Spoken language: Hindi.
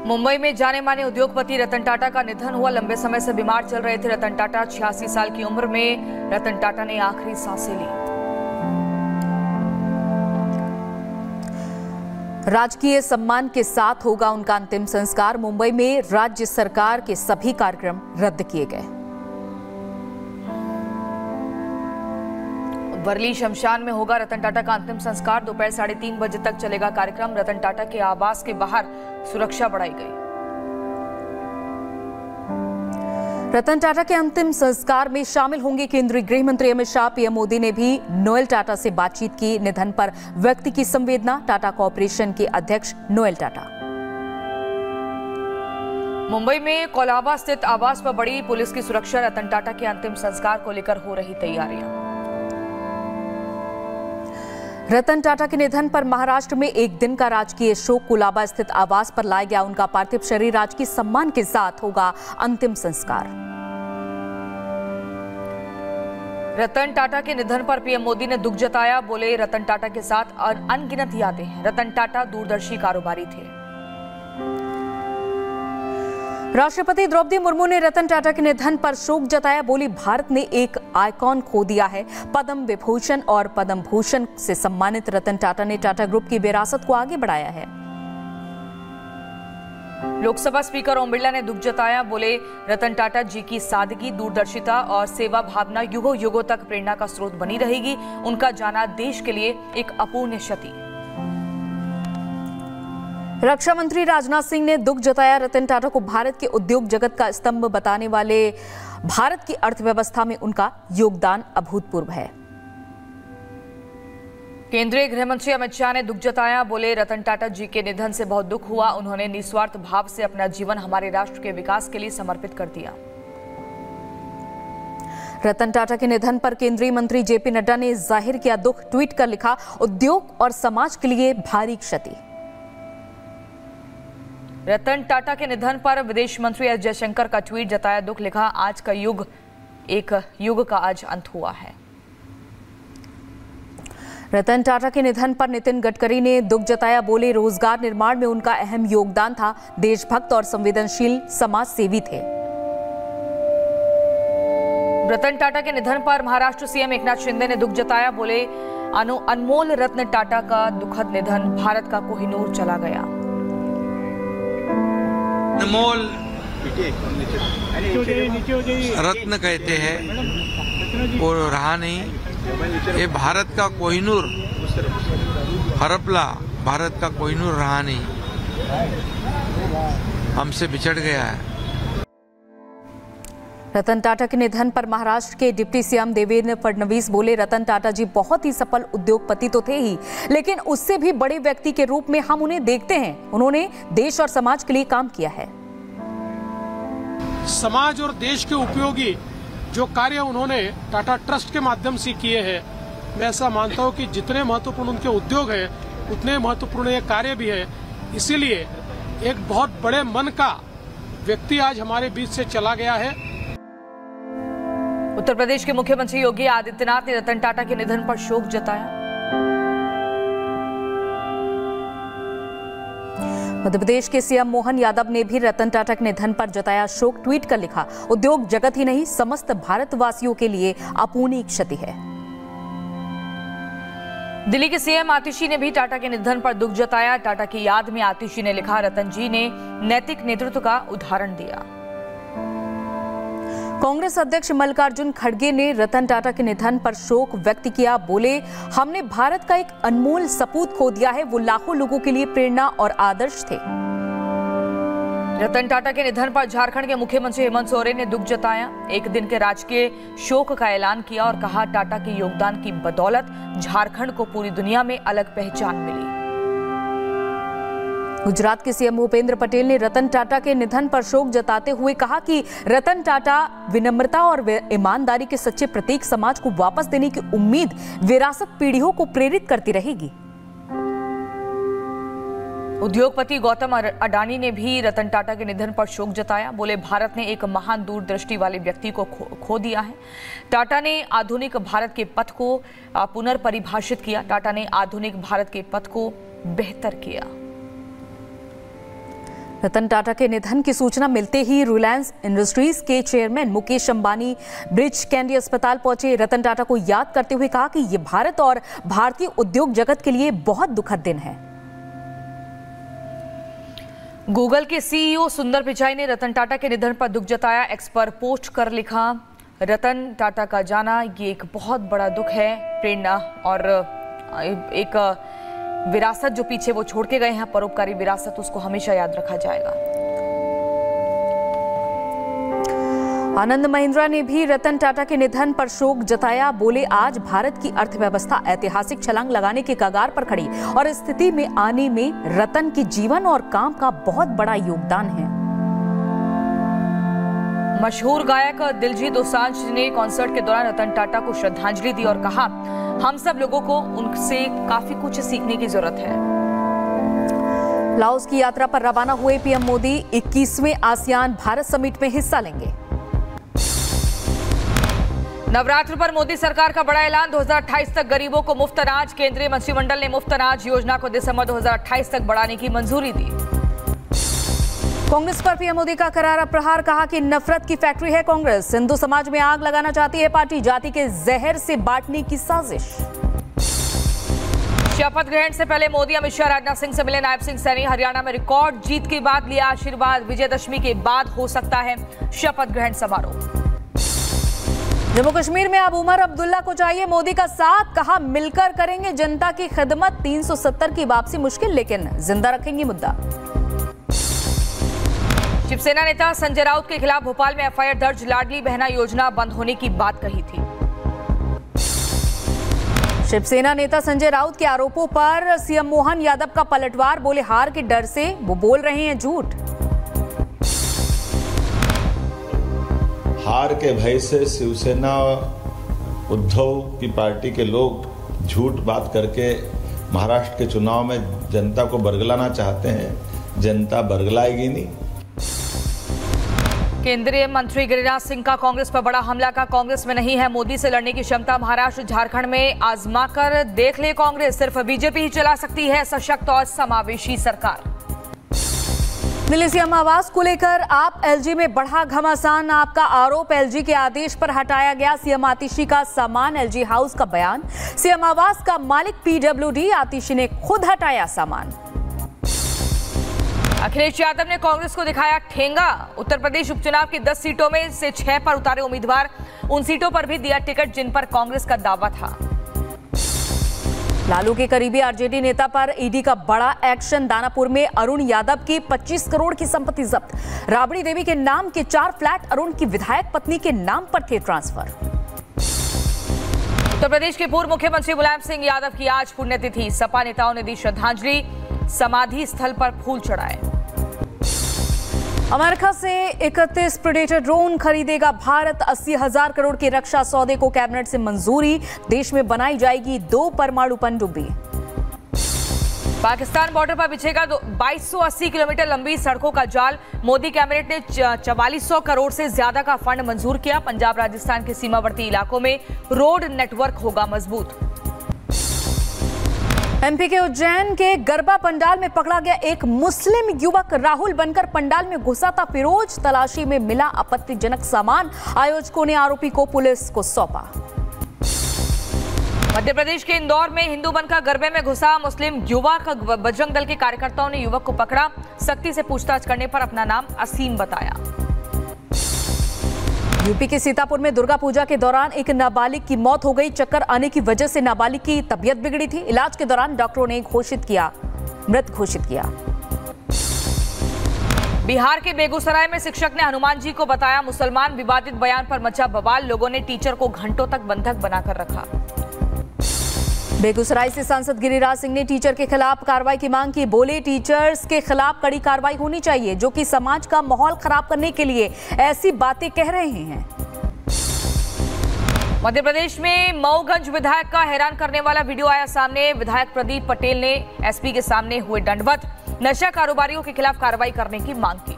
मुंबई में जाने माने उद्योगपति रतन टाटा का निधन हुआ। लंबे समय से बीमार चल रहे थे रतन टाटा। 86 साल की उम्र में रतन टाटा ने आखिरी सांसें ली। राजकीय सम्मान के साथ होगा उनका अंतिम संस्कार। मुंबई में राज्य सरकार के सभी कार्यक्रम रद्द किए गए। वर्ली शमशान में होगा रतन टाटा का अंतिम संस्कार। दोपहर 3:30 बजे तक चलेगा कार्यक्रम। रतन टाटा के आवास के बाहर सुरक्षा बढ़ाई गई। रतन टाटा के अंतिम संस्कार में शामिल होंगे केंद्रीय गृह मंत्री अमित शाह। पीएम मोदी ने भी नोएल टाटा से बातचीत की। निधन पर व्यक्ति की संवेदना, टाटा कॉर्पोरेशन के अध्यक्ष नोएल टाटा। मुंबई में कोलाबा स्थित आवास पर बड़ी पुलिस की सुरक्षा। रतन टाटा के अंतिम संस्कार को लेकर हो रही तैयारियां। रतन टाटा के निधन पर महाराष्ट्र में एक दिन का राजकीय शोक। कोलाबा स्थित आवास पर लाया गया उनका पार्थिव शरीर। राजकीय सम्मान के साथ होगा अंतिम संस्कार। रतन टाटा के निधन पर पीएम मोदी ने दुख जताया। बोले, रतन टाटा के साथ अनगिनत यादें हैं। रतन टाटा दूरदर्शी कारोबारी थे। राष्ट्रपति द्रौपदी मुर्मू ने रतन टाटा के निधन पर शोक जताया। बोली, भारत ने एक आइकॉन खो दिया है। पद्म विभूषण और पद्म भूषण से सम्मानित रतन टाटा ने टाटा ग्रुप की विरासत को आगे बढ़ाया है। लोकसभा स्पीकर ओम बिरला ने दुख जताया। बोले, रतन टाटा जी की सादगी, दूरदर्शिता और सेवा भावना युगों युगों तक प्रेरणा का स्रोत बनी रहेगी। उनका जाना देश के लिए एक अपूर्णीय क्षति। रक्षा मंत्री राजनाथ सिंह ने दुख जताया। रतन टाटा को भारत के उद्योग जगत का स्तंभ बताने वाले भारत की अर्थव्यवस्था में उनका योगदान अभूतपूर्व है। केंद्रीय गृह मंत्री अमित शाह ने दुख जताया। बोले, रतन टाटा जी के निधन से बहुत दुख हुआ। उन्होंने निस्वार्थ भाव से अपना जीवन हमारे राष्ट्र के विकास के लिए समर्पित कर दिया। रतन टाटा के निधन पर केंद्रीय मंत्री जेपी नड्डा ने जाहिर किया दुख। ट्वीट कर लिखा, उद्योग और समाज के लिए भारी क्षति। रतन टाटा के निधन पर विदेश मंत्री एस जयशंकर का ट्वीट जताया दुख। लिखा, आज का युग एक युग का आज अंत हुआ है। रतन टाटा के निधन पर नितिन गडकरी ने दुख जताया। बोले, रोजगार निर्माण में उनका अहम योगदान था। देशभक्त और संवेदनशील समाज सेवी थे। रतन टाटा के निधन पर महाराष्ट्र सीएम एकनाथ शिंदे ने दुख जताया। बोले, अनमोल रत्न टाटा का दुखद निधन, भारत का कोहिनूर चला गया। अनमोल रत्न कहते हैं वो रहा नहीं। ये भारत का कोहिनूर हरपला, भारत का कोहिनूर रहा नहीं, हमसे बिछड़ गया है। रतन टाटा के निधन पर महाराष्ट्र के डिप्टी सीएम देवेंद्र फडणवीस बोले, रतन टाटा जी बहुत ही सफल उद्योगपति तो थे ही, लेकिन उससे भी बड़े व्यक्ति के रूप में हम उन्हें देखते हैं। उन्होंने देश और समाज के लिए काम किया है। समाज और देश के उपयोगी जो कार्य उन्होंने टाटा ट्रस्ट के माध्यम से किए हैं, मैं ऐसा मानता हूं कि जितने महत्वपूर्ण उनके उद्योग हैं उतने महत्वपूर्ण ये कार्य भी है। इसीलिए एक बहुत बड़े मन का व्यक्ति आज हमारे बीच से चला गया है। उत्तर प्रदेश के मुख्यमंत्री योगी आदित्यनाथ ने रतन टाटा के निधन पर शोक जताया। मध्य प्रदेश के सीएम मोहन यादव ने भी रतन टाटा के निधन पर जताया शोक। ट्वीट कर लिखा, उद्योग जगत ही नहीं समस्त भारतवासियों के लिए अपूर्णीय क्षति है। दिल्ली के सीएम आतिशी ने भी टाटा के निधन पर दुख जताया। टाटा की याद में आतिशी ने लिखा, रतन जी ने नैतिक नेतृत्व का उदाहरण दिया। कांग्रेस अध्यक्ष मल्लिकार्जुन खड़गे ने रतन टाटा के निधन पर शोक व्यक्त किया। बोले, हमने भारत का एक अनमोल सपूत खो दिया है। वो लाखों लोगों के लिए प्रेरणा और आदर्श थे। रतन टाटा के निधन पर झारखंड के मुख्यमंत्री हेमंत सोरेन ने दुख जताया। एक दिन के राजकीय शोक का ऐलान किया और कहा, टाटा के योगदान की बदौलत झारखंड को पूरी दुनिया में अलग पहचान मिली। गुजरात के सीएम भूपेंद्र पटेल ने रतन टाटा के निधन पर शोक जताते हुए कहा कि रतन टाटा विनम्रता और ईमानदारी के सच्चे प्रतीक, समाज को वापस देने की उम्मीद, विरासत पीढ़ियों को प्रेरित करती रहेगी। उद्योगपति गौतम अडानी ने भी रतन टाटा के निधन पर शोक जताया। बोले, भारत ने एक महान दूरदृष्टि वाले व्यक्ति को खो दिया है। टाटा ने आधुनिक भारत के पथ को पुनर्परिभाषित किया। टाटा ने आधुनिक भारत के पथ को बेहतर किया। रतन टाटा के निधन की सूचना मिलते ही रिलायंस इंडस्ट्रीज के चेयरमैन मुकेश अंबानी ब्रिच कैंडी अस्पताल पहुंचे। रतन टाटा को याद करते हुए कहा कि ये भारत और भारतीय उद्योग जगत के लिए बहुत दुखद दिन है। गूगल के सीईओ सुंदर पिचाई ने रतन टाटा के निधन पर दुख जताया। एक्स पर पोस्ट कर लिखा, रतन टाटा का जाना ये एक बहुत बड़ा दुख है। प्रेरणा और एक विरासत जो पीछे वो छोड़ के गए हैं, परोपकारी विरासत, उसको हमेशा याद रखा जाएगा। आनंद महिंद्रा ने भी रतन टाटा के निधन पर शोक जताया। बोले, आज भारत की अर्थव्यवस्था ऐतिहासिक छलांग लगाने के कगार पर खड़ी और इस स्थिति में आने में रतन के जीवन और काम का बहुत बड़ा योगदान है। मशहूर गायक दिलजीत दोसांझ ने कॉन्सर्ट के दौरान रतन टाटा को श्रद्धांजलि दी और कहा, हम सब लोगों को उनसे काफी कुछ सीखने की जरूरत है। लाओस की यात्रा पर रवाना हुए पीएम मोदी 21वें आसियान भारत समिट में हिस्सा लेंगे। नवरात्र पर मोदी सरकार का बड़ा ऐलान, 2028 तक गरीबों को मुफ्त अनाज। केंद्रीय मंत्रिमंडल ने मुफ्त अनाज योजना को दिसंबर 2028 तक बढ़ाने की मंजूरी दी। कांग्रेस पर पीएम मोदी का करारा प्रहार, कहा कि नफरत की फैक्ट्री है कांग्रेस, हिंदू समाज में आग लगाना चाहती है पार्टी, जाति के जहर से बांटने की साजिश। शपथ ग्रहण से पहले मोदी अमित शाह राजनाथ सिंह से मिले। नायब सिंह सैनी हरियाणा में रिकॉर्ड जीत के बाद लिया आशीर्वाद। विजयदशमी के बाद हो सकता है शपथ ग्रहण समारोह। जम्मू कश्मीर में अब उमर अब्दुल्ला को चाहिए मोदी का साथ, कहा मिलकर करेंगे जनता की खिदमत। 370 की वापसी मुश्किल, लेकिन जिंदा रखेंगे मुद्दा। शिवसेना नेता संजय राउत के खिलाफ भोपाल में एफआईआर दर्ज। लाडली बहना योजना बंद होने की बात कही थी। शिवसेना नेता संजय राउत के आरोपों पर सीएम मोहन यादव का पलटवार। बोले, हार के डर से वो बोल रहे हैं झूठ। हार के भय से शिवसेना उद्धव की पार्टी के लोग झूठ बात करके महाराष्ट्र के चुनाव में जनता को बरगलाना चाहते हैं। जनता बरगलाएगी नहीं। केंद्रीय मंत्री गिरिराज सिंह का कांग्रेस पर बड़ा हमला, का कांग्रेस में नहीं है मोदी से लड़ने की क्षमता। महाराष्ट्र झारखंड में आजमा कर देख ले कांग्रेस, सिर्फ बीजेपी ही चला सकती है सशक्त और समावेशी सरकार। दिल्ली सीएम आवास को लेकर आप एलजी में बढ़ा घमासान। आपका आरोप, एलजी के आदेश पर हटाया गया सीएम आतिशी का सामान। एलजी हाउस का बयान, सीएम आवास का मालिक पीडब्ल्यूडी, आतिशी ने खुद हटाया सामान। अखिलेश यादव ने कांग्रेस को दिखाया ठेंगा। उत्तर प्रदेश उपचुनाव की 10 सीटों में से 6 पर उतारे उम्मीदवार। उन सीटों पर भी दिया टिकट जिन पर कांग्रेस का दावा था। लालू के करीबी आरजेडी नेता पर ईडी का बड़ा एक्शन। दानापुर में अरुण यादव की 25 करोड़ की संपत्ति जब्त। राबड़ी देवी के नाम के 4 फ्लैट अरुण की विधायक पत्नी के नाम पर थे ट्रांसफर। उत्तर प्रदेश के पूर्व मुख्यमंत्री मुलायम सिंह यादव की आज पुण्यतिथि। सपा नेताओं ने दी श्रद्धांजलि, समाधि स्थल पर फूल चढ़ाए। अमेरिका से 31 प्रेडेटर ड्रोन खरीदेगा भारत। 80,000 करोड़ के रक्षा सौदे को कैबिनेट से मंजूरी। देश में बनाई जाएगी 2 परमाणु पनडुब्बी। पाकिस्तान बॉर्डर पर बिछेगा 2280 किलोमीटर लंबी सड़कों का जाल। मोदी कैबिनेट ने 4400 करोड़ से ज्यादा का फंड मंजूर किया। पंजाब राजस्थान के सीमावर्ती इलाकों में रोड नेटवर्क होगा मजबूत। एमपी के उज्जैन के गरबा पंडाल में पकड़ा गया एक मुस्लिम युवक। राहुल बनकर पंडाल में घुसा था फिरोज। तलाशी में मिला आपत्तिजनक सामान। आयोजकों ने आरोपी को पुलिस को सौंपा। मध्य प्रदेश के इंदौर में हिंदू बनकर गरबे में घुसा मुस्लिम युवक। बजरंग दल के कार्यकर्ताओं ने युवक को पकड़ा। सख्ती से पूछताछ करने पर अपना नाम असीम बताया। यूपी के सीतापुर में दुर्गा पूजा के दौरान एक नाबालिग की मौत हो गई। चक्कर आने की वजह से नाबालिग की तबीयत बिगड़ी थी। इलाज के दौरान डॉक्टरों ने मृत घोषित किया। बिहार के बेगूसराय में शिक्षक ने हनुमान जी को बताया मुसलमान। विवादित बयान पर मचा बवाल। लोगों ने टीचर को घंटों तक बंधक बनाकर रखा। बेगूसराय से सांसद गिरिराज सिंह ने टीचर के खिलाफ कार्रवाई की मांग की। बोले, टीचर्स के खिलाफ कड़ी कार्रवाई होनी चाहिए जो कि समाज का माहौल खराब करने के लिए ऐसी बातें कह रहे हैं। मध्य प्रदेश में मऊगंज विधायक का हैरान करने वाला वीडियो आया सामने। विधायक प्रदीप पटेल ने एसपी के सामने हुए दंडवत। नशा कारोबारियों के खिलाफ कार्रवाई करने की मांग की।